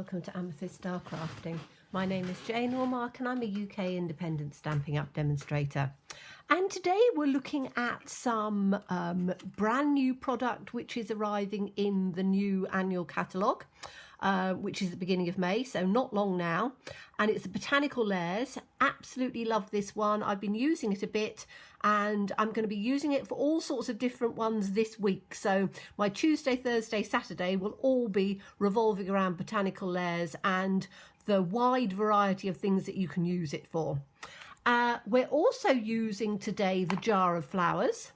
welcome to Amethyst Star Crafting. My name is Jane Ormark and I'm a UK independent Stampin' Up demonstrator. And today we're looking at some brand new product which is arriving in the new annual catalogue, which is the beginning of May, so not long now. And it's the Botanical Layers. Absolutely love this one. I've been using it a bit and I'm going to be using it for all sorts of different ones this week. So my Tuesday, Thursday, Saturday will all be revolving around Botanical Layers and the wide variety of things that you can use it for. We're also using today the jar of flowers.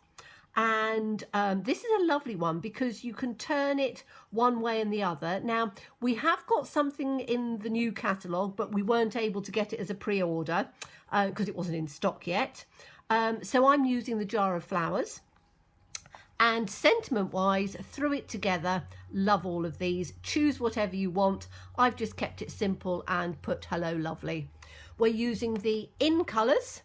And this is a lovely one because you can turn it one way and the other. Now, we have got something in the new catalogue, but we weren't able to get it as a pre-order because it wasn't in stock yet. So I'm using the jar of flowers. And sentiment-wise, threw it together. Love all of these. Choose whatever you want. I've just kept it simple and put hello lovely. We're using the in colours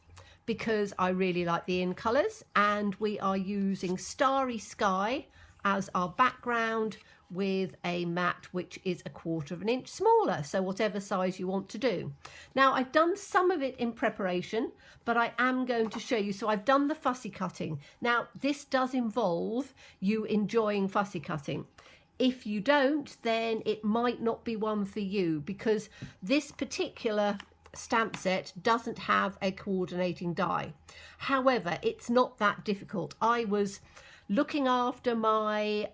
because I really like the in colours, and we are using Starry Sky as our background with a mat which is 1/4 of an inch smaller, so whatever size you want to do. Now I've done some of it in preparation, but I am going to show you. So I've done the fussy cutting. Now this does involve you enjoying fussy cutting. If you don't, then it might not be one for you, because this particular stamp set doesn't have a coordinating die. However, it's not that difficult. I was looking after my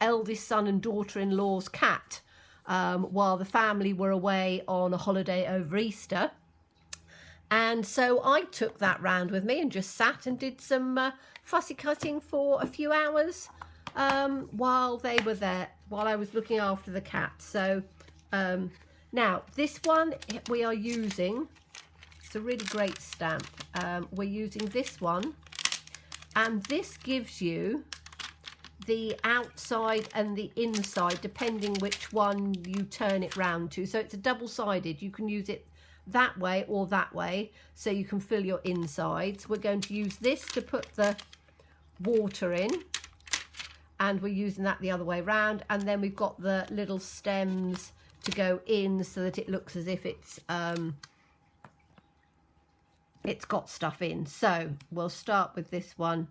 eldest son and daughter-in-law's cat while the family were away on a holiday over Easter, and so I took that round with me and just sat and did some fussy cutting for a few hours while they were there, while I was looking after the cat. So now this one we are using, it's a really great stamp. We're using this one, and this gives you the outside and the inside depending which one you turn it round to. So it's a double-sided. You can use it that way or that way, so you can fill your insides. We're going to use this to put the water in, and we're using that the other way round, and then we've got the little stems to go in so that it looks as if it's got stuff in. So we'll start with this one.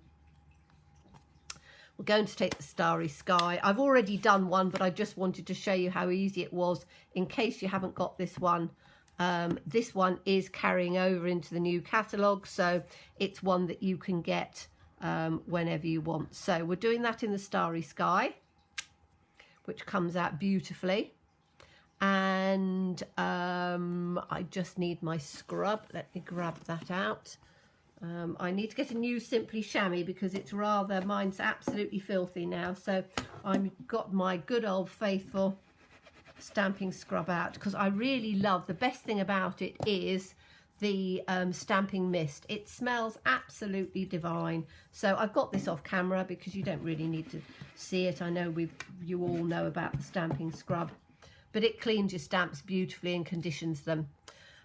We're going to take the Starry Sky. I've already done one, but I just wanted to show you how easy it was in case you haven't got this one. This one is carrying over into the new catalogue, so it's one that you can get whenever you want. So we're doing that in the Starry Sky, which comes out beautifully. And I just need my scrub. Let me grab that out. I need to get a new Simply Chamois because it's rather, mine's absolutely filthy now. So I've got my good old faithful stamping scrub out because I really love, the best thing about it is the stamping mist. It smells absolutely divine. So I've got this off camera because you don't really need to see it. I know you all know about the stamping scrub, but it cleans your stamps beautifully and conditions them.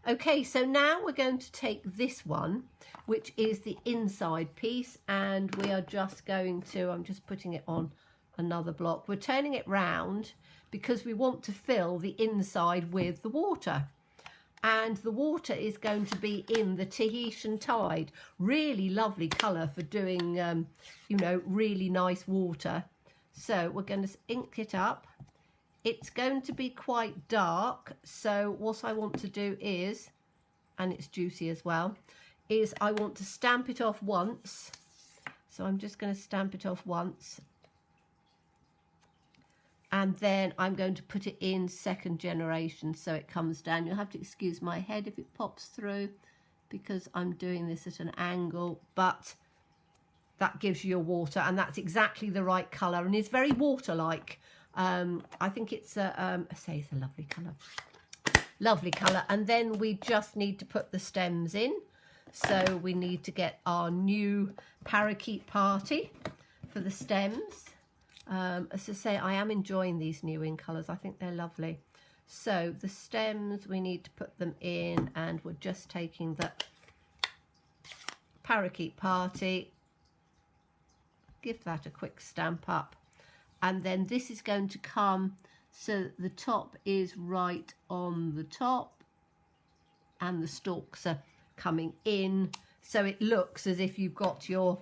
Okay, so now we're going to take this one, which is the inside piece, and we are just going to, I'm just putting it on another block. We're turning it round because we want to fill the inside with the water. And the water is going to be in the Tahitian Tide. Really lovely colour for doing, you know, really nice water. So we're going to ink it up. It's going to be quite dark, so what I want to do is, and it's juicy as well, is I want to stamp it off once. So I'm just going to stamp it off once. And then I'm going to put it in second generation so it comes down. You'll have to excuse my head if it pops through because I'm doing this at an angle, but that gives you your water, and that's exactly the right colour and is very water-like. I think it's I say it's a lovely colour, and then we just need to put the stems in. So we need to get our new parakeet party for the stems. As I say, I am enjoying these new in colours. I think they're lovely. So the stems, we need to put them in, and we're just taking the parakeet party, give that a quick stamp up. And then this is going to come so the top is right on the top and the stalks are coming in, so it looks as if you've got your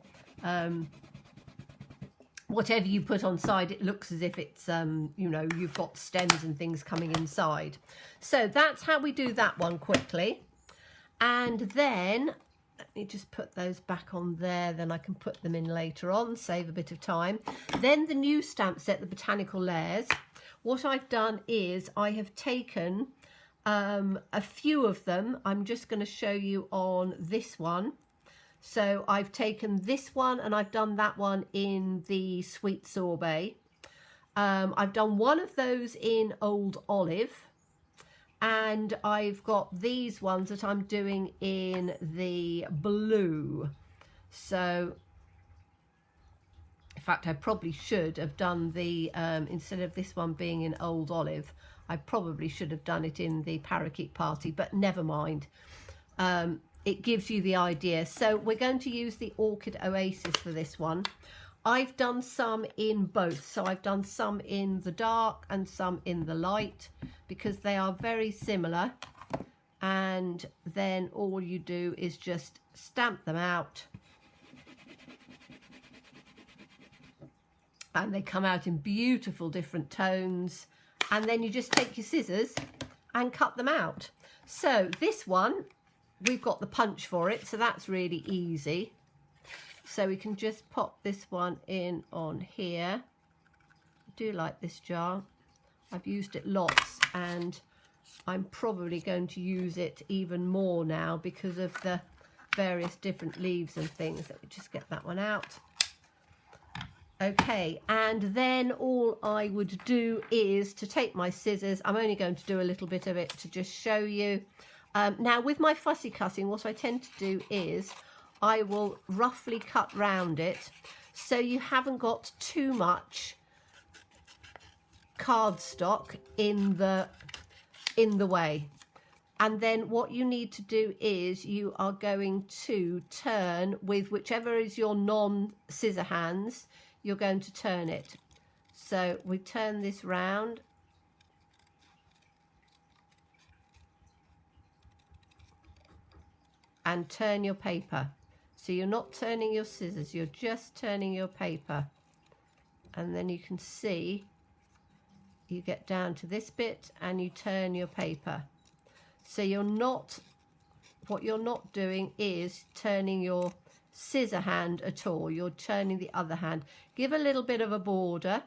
whatever you put on side, it looks as if it's you know, you've got stems and things coming inside. So that's how we do that one quickly. And then let me just put those back on there, then I can put them in later on, save a bit of time. Then the new stamp set, the Botanical Layers, what I've done is I have taken a few of them. I'm just going to show you on this one. So I've taken this one and I've done that one in the sweet sorbet. I've done one of those in old olive, and I've got these ones that I'm doing in the blue. So in fact I probably should have done the instead of this one being in old olive, I probably should have done it in the parakeet party, but never mind. It gives you the idea. So we're going to use the Orchid Oasis for this one. I've done some in both, so I've done some in the dark and some in the light because they are very similar, and then all you do is just stamp them out and they come out in beautiful different tones, and then you just take your scissors and cut them out. So this one, we've got the punch for it, so that's really easy. So we can just pop this one in on here. I do like this jar. I've used it lots, and I'm probably going to use it even more now because of the various different leaves and things. Let me just get that one out. Okay, and then all I would do is to take my scissors. I'm only going to do a little bit of it to just show you. Now with my fussy cutting, what I tend to do is I will roughly cut round it so you haven't got too much cardstock in the way. And then what you need to do is you are going to turn with whichever is your non-scissor hands, you're going to turn it. So we turn this round. And turn your paper. So you're not turning your scissors, you're just turning your paper. And then you can see you get down to this bit and you turn your paper. So you're not, what you're not doing is turning your scissor hand at all, you're turning the other hand. Give a little bit of a border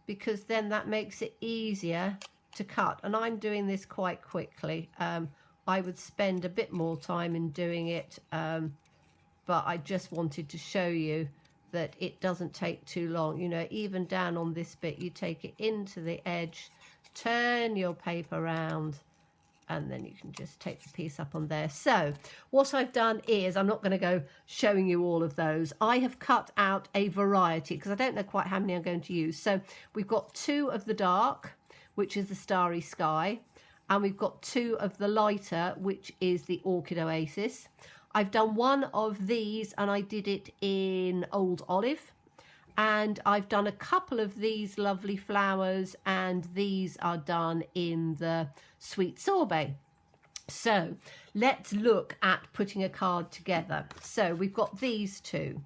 because then that makes it easier to cut. And I'm doing this quite quickly. I would spend a bit more time in doing it, but I just wanted to show you that it doesn't take too long. You know, even down on this bit, you take it into the edge, turn your paper around, and then you can just take the piece up on there. So what I've done is, I'm not going to go showing you all of those. I have cut out a variety because I don't know quite how many I'm going to use. So we've got 2 of the dark, which is the Starry Sky, and we've got 2 of the lighter, which is the Orchid Oasis. I've done one of these and I did it in old olive, and I've done a couple of these lovely flowers, and these are done in the sweet sorbet. So let's look at putting a card together. So we've got these 2.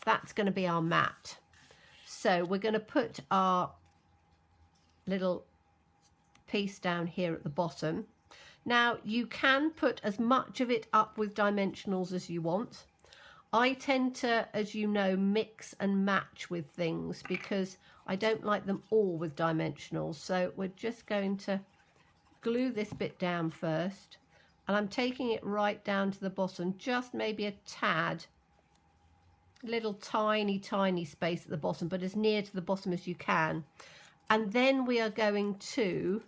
That's going to be our mat. So we're going to put our little piece down here at the bottom. Now you can put as much of it up with dimensionals as you want. I tend to, as you know, mix and match with things because I don't like them all with dimensionals. So we're just going to glue this bit down first, and I'm taking it right down to the bottom, just maybe a tad, little tiny space at the bottom, but as near to the bottom as you can. And then we are going to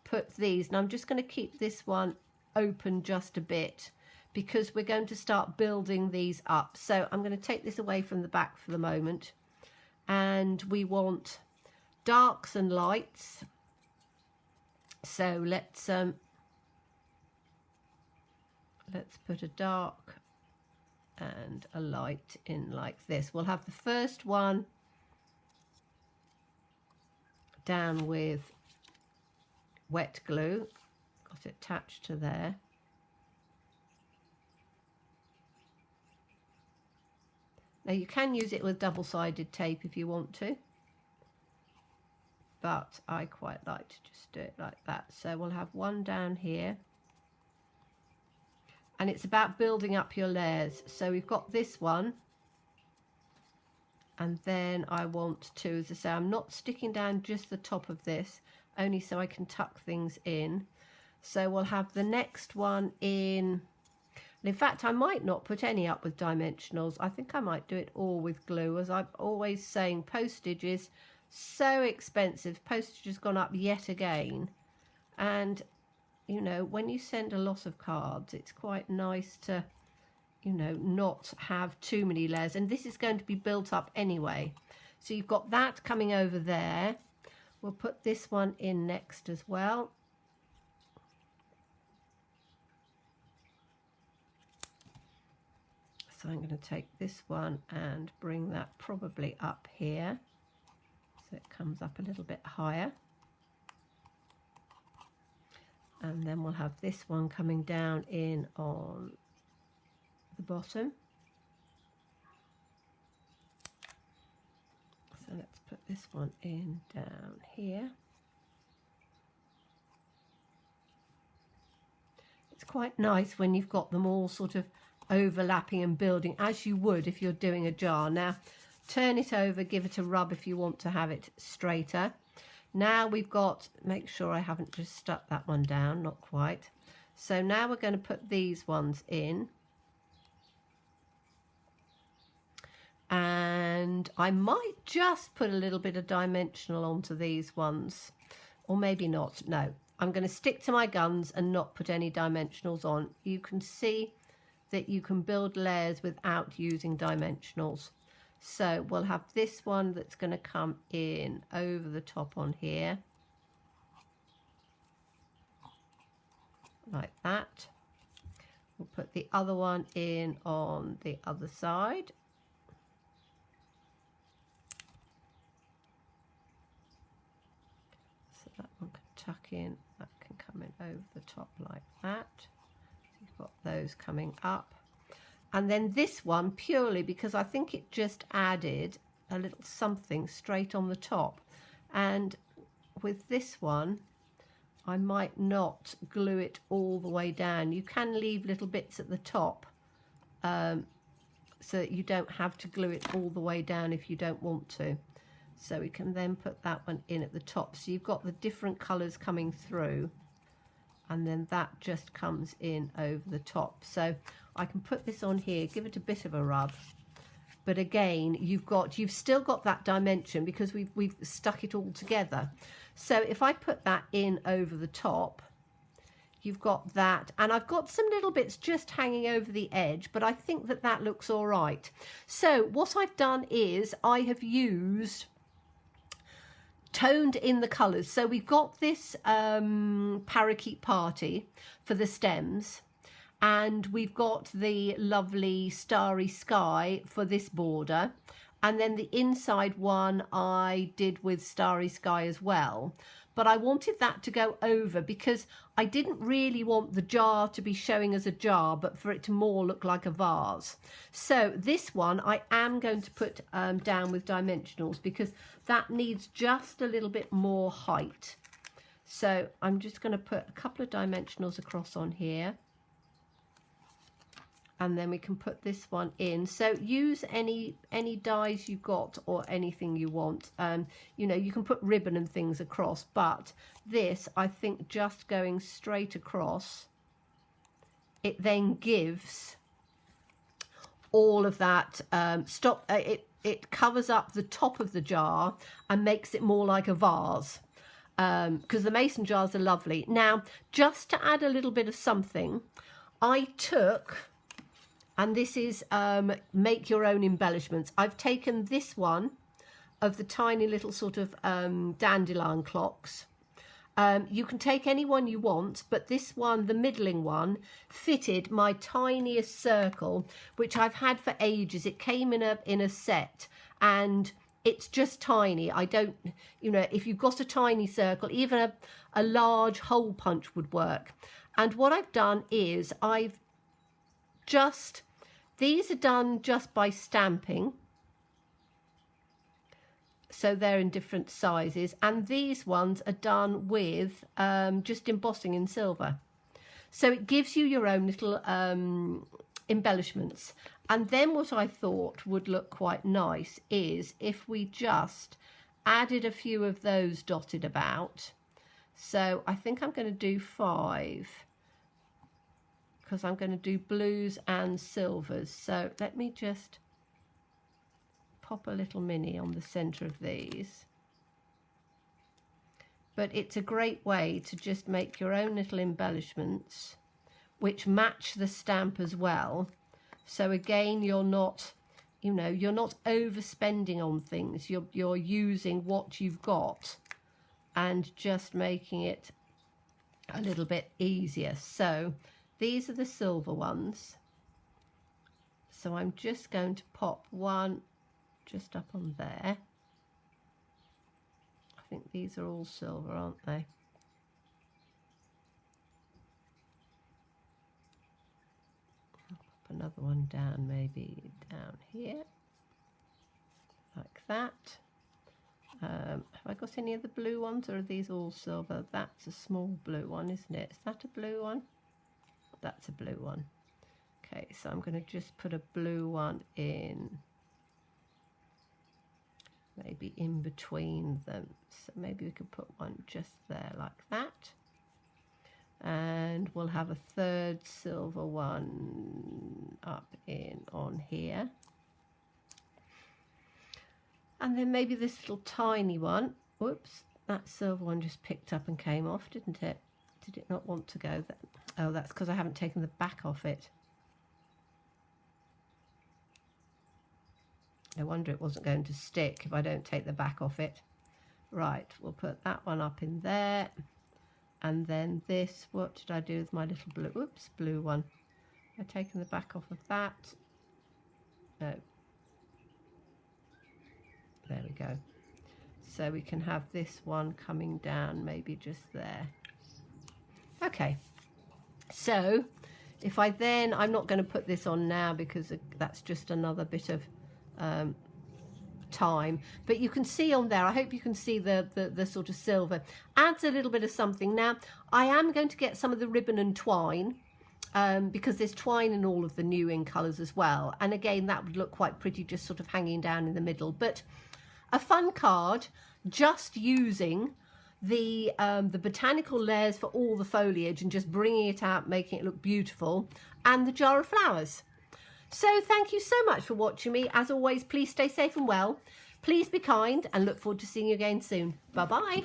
put these, and I'm just going to keep this one open just a bit because we're going to start building these up. So I'm going to take this away from the back for the moment, and we want darks and lights. So let's put a dark and a light in like this. We'll have the first one down with wet glue. Got it attached to there. Now you can use it with double-sided tape if you want to, but I quite like to just do it like that. So we'll have one down here, and it's about building up your layers. So we've got this one, and then I want to, as I say, I'm not sticking down just the top of this, only so I can tuck things in. So we'll have the next one in. In fact, I might not put any up with dimensionals. I think I might do it all with glue. As I'm always saying, postage is so expensive. Postage has gone up yet again. And, you know, when you send a lot of cards, it's quite nice to, you know, not have too many layers. And this is going to be built up anyway. So you've got that coming over there. We'll put this one in next as well. So I'm going to take this one and bring that probably up here, so it comes up a little bit higher. And then we'll have this one coming down in on the bottom. So let's put this one in down here. It's quite nice when you've got them all sort of overlapping and building, as you would if you're doing a jar. Now turn it over, give it a rub if you want to have it straighter. Now we've got, make sure I haven't just stuck that one down, not quite. So now we're going to put these ones in, and I might just put a little bit of dimensional onto these ones, or maybe not. No, I'm going to stick to my guns and not put any dimensionals on. You can see that you can build layers without using dimensionals. So we'll have this one that's going to come in over the top on here, like that. We'll put the other one in on the other side. So that one can tuck in, that can come in over the top like that. You've got those coming up. And then this one, purely because I think it just added a little something straight on the top. And with this one, I might not glue it all the way down. You can leave little bits at the top so that you don't have to glue it all the way down if you don't want to. So we can then put that one in at the top. So you've got the different colours coming through, and then that just comes in over the top. So I can put this on here, give it a bit of a rub, but again you've still got that dimension because we've stuck it all together. So if I put that in over the top, you've got that, and I've got some little bits just hanging over the edge, but I think that that looks all right. So what I've done is I have used toned in the colours. So we've got this parakeet party for the stems, and we've got the lovely Starry Sky for this border, and then the inside one I did with Starry Sky as well. But I wanted that to go over because I didn't really want the jar to be showing as a jar, but for it to more look like a vase. So this one I am going to put down with dimensionals because that needs just a little bit more height. So I'm just going to put a couple of dimensionals across on here. And then we can put this one in. So use any dies you've got or anything you want. You know, you can put ribbon and things across, but this, I think, just going straight across, it then gives all of that it covers up the top of the jar and makes it more like a vase, because the mason jars are lovely. Now, just to add a little bit of something, I took, and this is make your own embellishments. I've taken this one of the tiny little sort of dandelion clocks. You can take any one you want, but this one, the middling one, fitted my tiniest circle, which I've had for ages. It came in a set, and it's just tiny. I don't, you know, if you've got a tiny circle, even a large hole punch would work. And what I've done is these are done just by stamping. So they're in different sizes, and these ones are done with just embossing in silver. So it gives you your own little embellishments. And then what I thought would look quite nice is if we just added a few of those dotted about. So I think I'm going to do 5, because I'm going to do blues and silvers. So let me just pop a little mini on the center of these. But it's a great way to just make your own little embellishments which match the stamp as well. So again, you're not, you know, you're not overspending on things. You're using what you've got and just making it a little bit easier. So these are the silver ones. So I'm just going to pop one just up on there. I think these are all silver, aren't they? I'll pop another one down, maybe down here, like that. Have I got any of the blue ones, or are these all silver? That's a small blue one, isn't it? Is that a blue one? That's a blue one. Okay, so I'm going to just put a blue one in, maybe in between them. So maybe we could put one just there like that. And we'll have a third silver one up in on here. And then maybe this little tiny one. Whoops, that silver one just picked up and came off, didn't it? Did it not want to go there? Oh, that's because I haven't taken the back off it. I wonder it wasn't going to stick if I don't take the back off it. Right, we'll put that one up in there. And then this, what did I do with my little blue, oops, blue one? I've taken the back off of that. No. There we go. So we can have this one coming down, maybe just there. Okay. So if I then, I'm not going to put this on now because that's just another bit of time, but you can see on there, I hope you can see the sort of silver adds a little bit of something. Now I am going to get some of the ribbon and twine because there's twine in all of the new in colours as well, and again that would look quite pretty just sort of hanging down in the middle. But a fun card just using the botanical layers for all the foliage and just bringing it out, making it look beautiful, and the jar of flowers. So thank you so much for watching me. As always, please stay safe and well. Please be kind, and look forward to seeing you again soon. Bye-bye.